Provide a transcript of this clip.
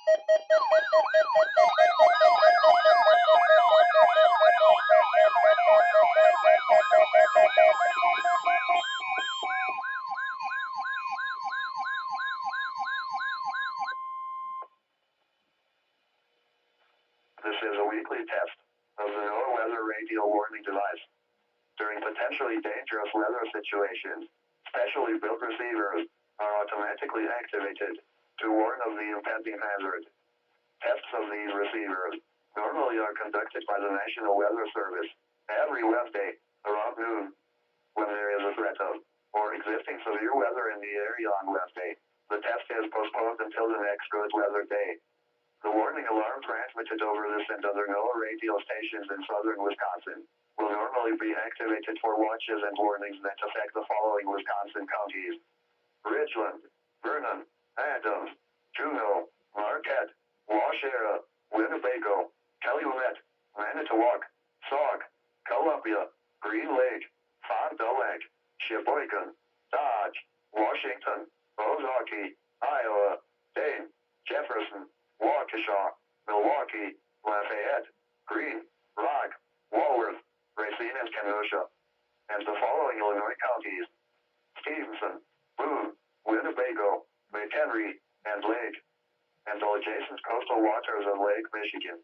This is a weekly test of the NOAA Weather Radio Warning Device. During potentially dangerous weather situations, specially built receivers are automatically activated to warn of the impending hazard. Tests of these receivers normally are conducted by the National Weather Service every Wednesday around noon. When there is a threat of or existing severe weather in the area on Wednesday, the test is postponed until the next good weather day. The warning alarm transmitted over this and other NOAA radio stations in southern Wisconsin will normally be activated for watches and warnings that affect the following Wisconsin counties: Ridgeland, Vernon, Adams, Juneau, Marquette, Waushara, Winnebago, Calumet, Manitowoc, Sauk, Columbia, Green Lake, Fond du Lac, Sheboygan, Dodge, Washington, Ozaukee, Iowa, Dane, Jefferson, Waukesha, Milwaukee, Lafayette, Greene, Rock, Walworth, Racine and Kenosha, and the following Illinois counties: Stevenson, Boone, Winnebago, McHenry, and Lake, and all adjacent coastal waters of Lake Michigan.